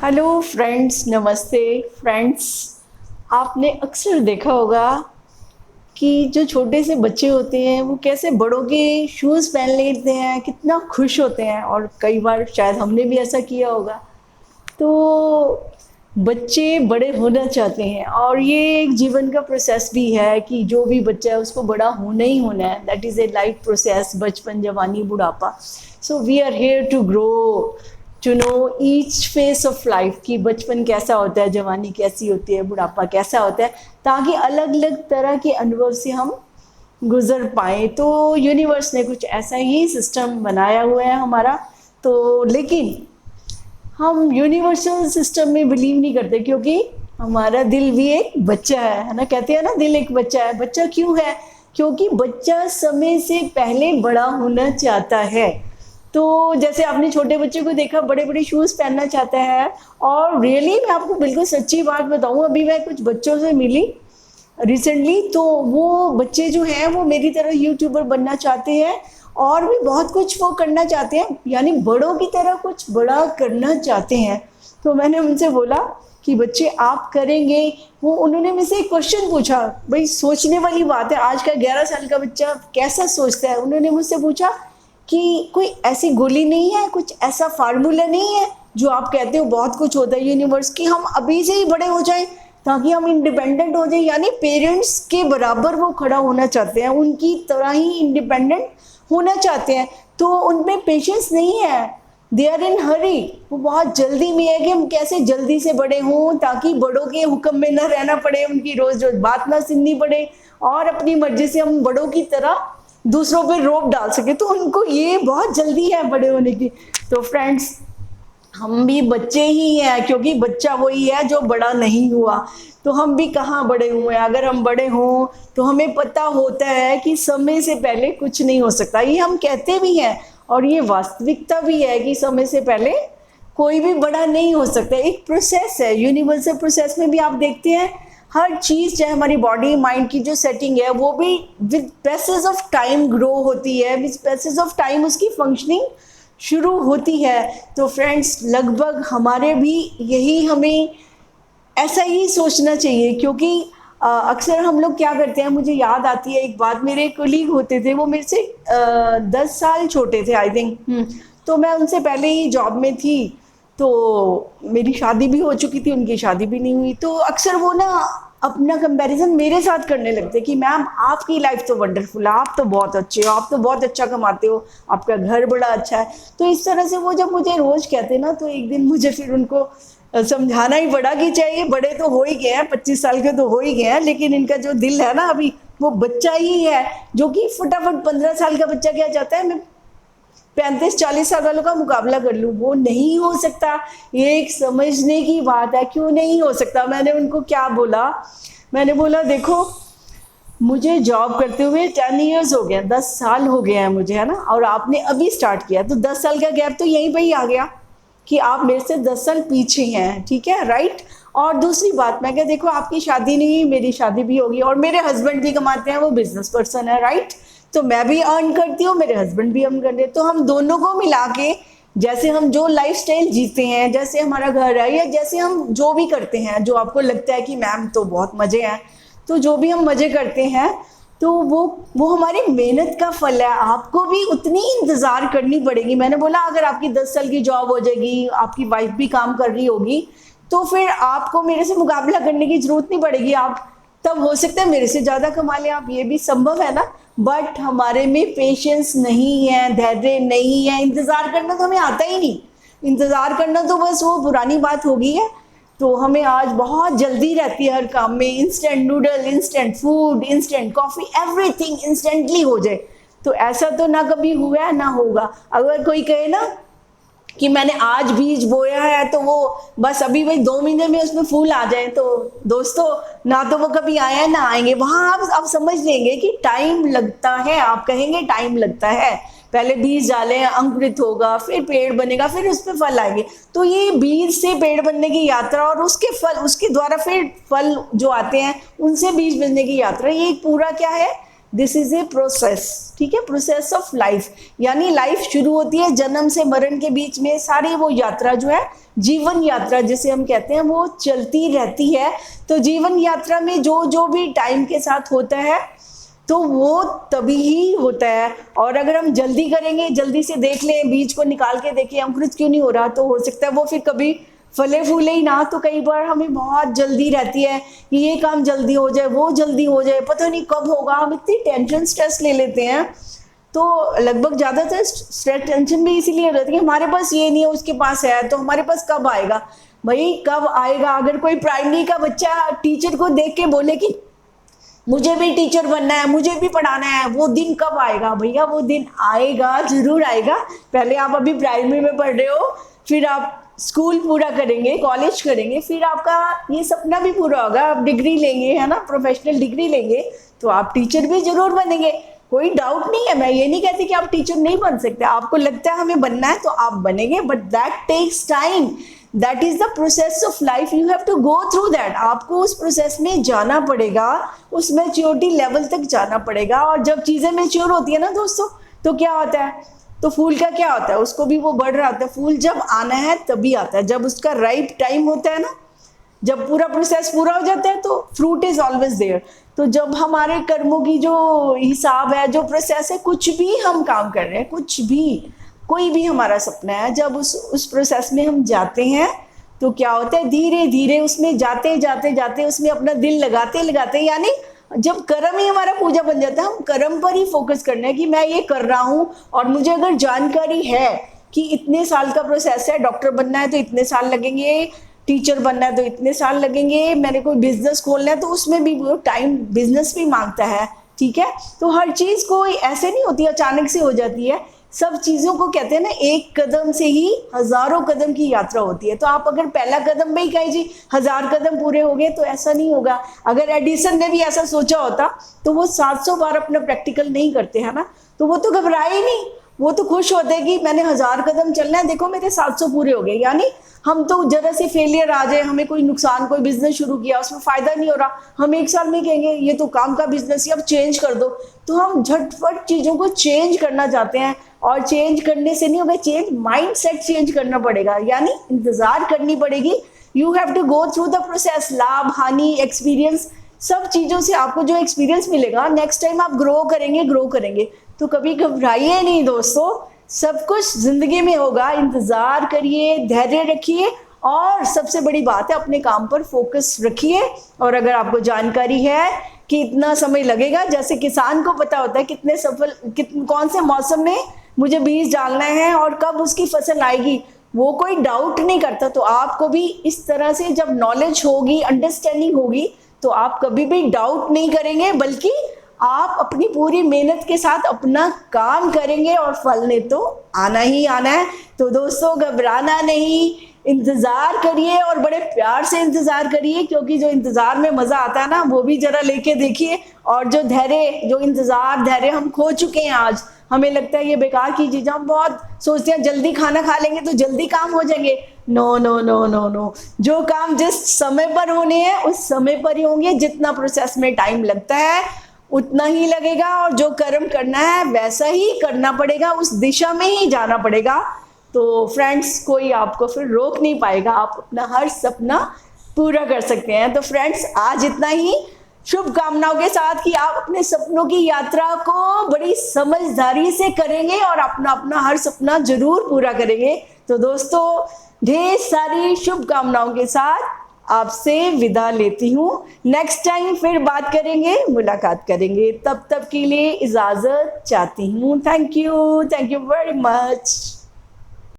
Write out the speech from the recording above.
Hello friends, नमस्ते friends. आपने अक्सर देखा होगा कि जो छोटे से बच्चे होते हैं वो कैसे बड़ों के शूज़ पहन लेते हैं, कितना खुश होते हैं। और कई बार शायद हमने भी ऐसा किया होगा। तो बच्चे बड़े होना चाहते हैं और ये एक जीवन का प्रोसेस भी है कि जो भी बच्चा है उसको बड़ा होना ही होना है। That is a life process, बचपन, जवानी, बुढ़ापा। So we are here to grow, to know each phase of life कि बचपन कैसा होता है, जवानी कैसी होती है, बुढ़ापा कैसा होता है, ताकि अलग अलग तरह के अनुभव से हम गुजर पाए। तो यूनिवर्स ने कुछ ऐसा ही सिस्टम बनाया हुआ है हमारा। तो लेकिन हम यूनिवर्सल सिस्टम में बिलीव नहीं करते, क्योंकि हमारा दिल भी एक बच्चा है ना। कहते हैं ना, दिल एक बच्चा है। बच्चा क्यों है? क्योंकि बच्चा समय से पहले बड़ा होना चाहता है। तो जैसे आपने छोटे बच्चे को देखा, बड़े बड़े शूज़ पहनना चाहता है। और रियली मैं आपको बिल्कुल सच्ची बात बताऊं, अभी मैं कुछ बच्चों से मिली रिसेंटली, तो वो बच्चे जो हैं वो मेरी तरह यूट्यूबर बनना चाहते हैं और भी बहुत कुछ वो करना चाहते हैं, यानी बड़ों की तरह कुछ बड़ा करना चाहते हैं। तो मैंने उनसे बोला कि बच्चे आप करेंगे? वो उन्होंने मुझसे एक क्वेश्चन पूछा। भाई सोचने वाली बात है, आज का 11 साल का बच्चा कैसा सोचता है। उन्होंने मुझसे पूछा कि कोई ऐसी गोली नहीं है, कुछ ऐसा फार्मूला नहीं है जो आप कहते हो बहुत कुछ होता है यूनिवर्स की, हम अभी से ही बड़े हो जाएं ताकि हम इंडिपेंडेंट हो जाएं। यानी पेरेंट्स के बराबर वो खड़ा होना चाहते हैं, उनकी तरह ही इंडिपेंडेंट होना चाहते हैं। तो उनमें पेशेंस नहीं है, दे आर इन हरी। वो बहुत जल्दी में है कि हम कैसे जल्दी से बड़े हों ताकि बड़ों के हुक्म में न रहना पड़े, उनकी रोज रोज बात ना सुननी पड़े और अपनी मर्जी से हम बड़ों की तरह दूसरों पे रोब डाल सके। तो उनको ये बहुत जल्दी है बड़े होने की। तो फ्रेंड्स, हम भी बच्चे ही हैं, क्योंकि बच्चा वही है जो बड़ा नहीं हुआ। तो हम भी कहाँ बड़े हुए हैं। अगर हम बड़े हों तो हमें पता होता है कि समय से पहले कुछ नहीं हो सकता। ये हम कहते भी हैं और ये वास्तविकता भी है कि समय से पहले कोई भी बड़ा नहीं हो सकता। एक प्रोसेस है, यूनिवर्सल प्रोसेस में भी आप देखते हैं हर चीज़, चाहे हमारी बॉडी माइंड की जो सेटिंग है वो भी with passage of time grow होती है, विद पैसेज ऑफ टाइम उसकी फंक्शनिंग शुरू होती है। तो फ्रेंड्स, लगभग हमारे भी यही, हमें ऐसा ही सोचना चाहिए। क्योंकि अक्सर हम लोग क्या करते हैं, मुझे याद आती है एक बात, मेरे एक कोलीग होते थे, वो मेरे से 10 साल छोटे थे आई थिंक। तो मैं उनसे पहले ही जॉब में थी, तो मेरी शादी भी हो चुकी थी, उनकी शादी भी नहीं हुई। तो अक्सर वो ना अपना कंपैरिजन मेरे साथ करने लगते कि मैम आपकी लाइफ तो वंडरफुल है, आप तो बहुत अच्छे हो, आप तो बहुत अच्छा कमाते हो, आपका घर बड़ा अच्छा है। तो इस तरह से वो जब मुझे रोज कहते ना, तो एक दिन मुझे फिर उनको समझाना ही पड़ा कि चाहिए बड़े तो हो ही गए हैं, 25 साल के तो हो ही गए हैं, लेकिन इनका जो दिल है ना अभी वो बच्चा ही है। जो कि फटाफट 15 साल का बच्चा क्या चाहता है, मैं 35-40 साल वालों का मुकाबला कर लूँ। वो नहीं हो सकता। ये एक समझने की बात है, क्यों नहीं हो सकता। मैंने उनको क्या बोला, मैंने बोला देखो, मुझे जॉब करते हुए 10 ईयर्स हो गए, 10 साल हो गए हैं मुझे, है ना। और आपने अभी स्टार्ट किया, तो 10 साल का गैप तो यहीं पर ही आ गया कि आप मेरे से 10 साल पीछे हैं, ठीक है, राइट। और दूसरी बात, मैं क्या, देखो आपकी शादी नहीं हुई, मेरी शादी भी होगी, और मेरे हस्बैंड भी कमाते हैं, वो बिजनेस पर्सन है, राइट। तो मैं भी अर्न करती हूँ, मेरे हस्बैंड भी अर्न करते हैं। तो हम दोनों को मिला के, जैसे हम जो लाइफस्टाइल जीते हैं, जैसे हमारा घर है, या जैसे हम जो भी करते हैं, जो आपको लगता है कि मैम तो बहुत मजे हैं, तो जो भी हम मजे करते हैं, तो वो हमारी मेहनत का फल है। आपको भी उतनी इंतज़ार करनी पड़ेगी। मैंने बोला अगर आपकी 10 साल की जॉब हो जाएगी, आपकी वाइफ भी काम कर रही होगी, तो फिर आपको मेरे से मुकाबला करने की जरूरत नहीं पड़ेगी। आप तब हो सकता है मेरे से ज़्यादा कमा लें आप, ये भी संभव है ना। बट हमारे में पेशेंस नहीं है, धैर्य नहीं है। इंतज़ार करना तो हमें आता ही नहीं। इंतज़ार करना तो बस वो पुरानी बात हो गई है। तो हमें आज बहुत जल्दी रहती है हर काम में। Instant noodle, instant food, instant coffee, everything instantly हो जाए। तो ऐसा तो ना कभी हुआ है ना होगा। अगर कोई कहे ना कि मैंने आज बीज बोया है तो वो बस अभी वही 2 महीने में उसमें फूल आ जाए, तो दोस्तों ना तो वो कभी आए ना आएंगे। वहां आप समझ लेंगे कि टाइम लगता है। आप कहेंगे टाइम लगता है, पहले बीज डालें, अंकुरित होगा, फिर पेड़ बनेगा, फिर उस पर फल आएंगे। तो ये बीज से पेड़ बनने की यात्रा और उसके फल, उसके द्वारा फिर फल जो आते हैं, उनसे बीज बनने की यात्रा, ये पूरा क्या है, दिस इज ए प्रोसेस, ठीक है, प्रोसेस ऑफ लाइफ। यानी लाइफ शुरू होती है जन्म से मरण के बीच में, सारी वो यात्रा जो है जीवन यात्रा जिसे हम कहते हैं वो चलती रहती है। तो जीवन यात्रा में जो जो भी टाइम के साथ होता है तो वो तभी ही होता है। और अगर हम जल्दी करेंगे, जल्दी से देख लें, बीज को निकाल के देखें अंकुरित क्यों नहीं हो रहा, तो हो सकता है वो फिर कभी फले फूले ही ना। तो कई बार हमें बहुत जल्दी रहती है कि ये काम जल्दी हो जाए, वो जल्दी हो जाए, पता नहीं कब होगा, हम इतनी टेंशन स्ट्रेस ले लेते हैं। तो लगभग ज़्यादातर स्ट्रेस टेंशन भी इसीलिए हो जाती है कि हमारे पास ये नहीं है, उसके पास है, तो हमारे पास कब आएगा। भाई कब आएगा? अगर कोई प्राइमरी का बच्चा टीचर को देख के बोले कि मुझे भी टीचर बनना है, मुझे भी पढ़ाना है, वो दिन कब आएगा? भैया वो दिन आएगा, जरूर आएगा। पहले आप अभी प्राइमरी में पढ़ रहे हो, फिर आप स्कूल पूरा करेंगे, कॉलेज करेंगे, फिर आपका ये सपना भी पूरा होगा, आप डिग्री लेंगे, है ना, प्रोफेशनल डिग्री लेंगे, तो आप टीचर भी जरूर बनेंगे। कोई डाउट नहीं है, मैं ये नहीं कहती कि आप टीचर नहीं बन सकते, आपको लगता है हमें बनना है तो आप बनेंगे, but that takes time, that is the process of life, you have to go through that. आपको उस प्रोसेस में जाना पड़ेगा, उस मैच्योरिटी लेवल तक जाना पड़ेगा। और जब चीजें मैच्योर होती है ना दोस्तों, तो क्या होता है, तो फूल का क्या होता है, उसको भी वो बढ़ रहा होता है। फूल जब आना है तभी आता है, जब उसका राइट टाइम होता है ना, जब पूरा प्रोसेस पूरा हो जाता है तो फ्रूट इज ऑलवेज देयर। तो जब हमारे कर्मों की जो हिसाब है, जो प्रोसेस है, कुछ भी हम काम कर रहे हैं, कुछ भी, कोई भी हमारा सपना है, जब उस प्रोसेस में हम जाते हैं तो क्या होता है, धीरे धीरे उसमें जाते जाते जाते उसमें अपना दिल लगाते लगाते, यानी जब कर्म ही हमारा पूजा बन जाता है, हम कर्म पर ही फोकस करना है कि मैं ये कर रहा हूँ। और मुझे अगर जानकारी है कि इतने साल का प्रोसेस है, डॉक्टर बनना है तो इतने साल लगेंगे, टीचर बनना है तो इतने साल लगेंगे, मैंने कोई बिजनेस खोलना है तो उसमें भी वो टाइम बिजनेस भी मांगता है, ठीक है। तो हर चीज कोई ऐसे नहीं होती, अचानक से हो जाती है। सब चीजों को कहते हैं ना, एक कदम से ही हजारों कदम की यात्रा होती है। तो आप अगर पहला कदम में ही कहे जी 1000 कदम पूरे हो गए, तो ऐसा नहीं होगा। अगर एडिसन ने भी ऐसा सोचा होता तो वो 700 बार अपना प्रैक्टिकल नहीं करते, है ना, तो वो तो घबराए ही नहीं, वो तो खुश होते कि मैंने 1000 कदम चलना है, देखो मेरे 700 पूरे हो गए। यानी हम तो जरा सी फेलियर आ जाए, हमें कोई नुकसान, कोई बिजनेस शुरू किया उसमें फायदा नहीं हो रहा, हम 1 साल में कहेंगे ये तो काम का बिजनेस है, अब चेंज कर दो। तो हम झटपट चीजों को चेंज करना चाहते हैं, और चेंज करने से नहीं होगा, चेंज माइंडसेट चेंज करना पड़ेगा, यानी इंतजार करनी पड़ेगी। You have to go through the process, लाभ हानि एक्सपीरियंस, सब चीजों से आपको जो एक्सपीरियंस मिलेगा, नेक्स्ट टाइम आप ग्रो करेंगे। तो कभी घबराइए नहीं दोस्तों, सब कुछ जिंदगी में होगा, इंतजार करिए, धैर्य रखिए, और सबसे बड़ी बात है अपने काम पर फोकस रखिए। और अगर आपको जानकारी है कि इतना समय लगेगा, जैसे किसान को पता होता है कौन से मौसम में मुझे बीज डालना है और कब उसकी फसल आएगी, वो कोई डाउट नहीं करता। तो आपको भी इस तरह से जब नॉलेज होगी, अंडरस्टैंडिंग होगी, तो आप कभी भी डाउट नहीं करेंगे, बल्कि आप अपनी पूरी मेहनत के साथ अपना काम करेंगे और फल ने तो आना ही आना है। तो दोस्तों घबराना नहीं, इंतजार करिए, और बड़े प्यार से इंतजार करिए, क्योंकि जो इंतजार में मजा आता है ना, वो भी जरा लेके देखिए। और जो धैर्य हम खो चुके हैं आज, हमें लगता है ये बेकार की चीज, हम बहुत सोचते हैं जल्दी खाना खा लेंगे तो जल्दी काम हो जाएंगे। No no no no no, जो काम जिस समय पर होने हैं उस समय पर ही होंगे। जितना प्रोसेस में टाइम लगता है उतना ही लगेगा, और जो कर्म करना है वैसा ही करना पड़ेगा, उस दिशा में ही जाना पड़ेगा। तो फ्रेंड्स, कोई आपको फिर रोक नहीं पाएगा, आप अपना हर सपना पूरा कर सकते हैं। तो फ्रेंड्स, आज इतना ही, शुभकामनाओं के साथ कि आप अपने सपनों की यात्रा को बड़ी समझदारी से करेंगे और अपना अपना हर सपना जरूर पूरा करेंगे। तो दोस्तों, ढेर सारी शुभकामनाओं के साथ आपसे विदा लेती हूँ। नेक्स्ट टाइम फिर बात करेंगे, मुलाकात करेंगे, तब तक के लिए इजाजत चाहती हूँ। Thank you very much.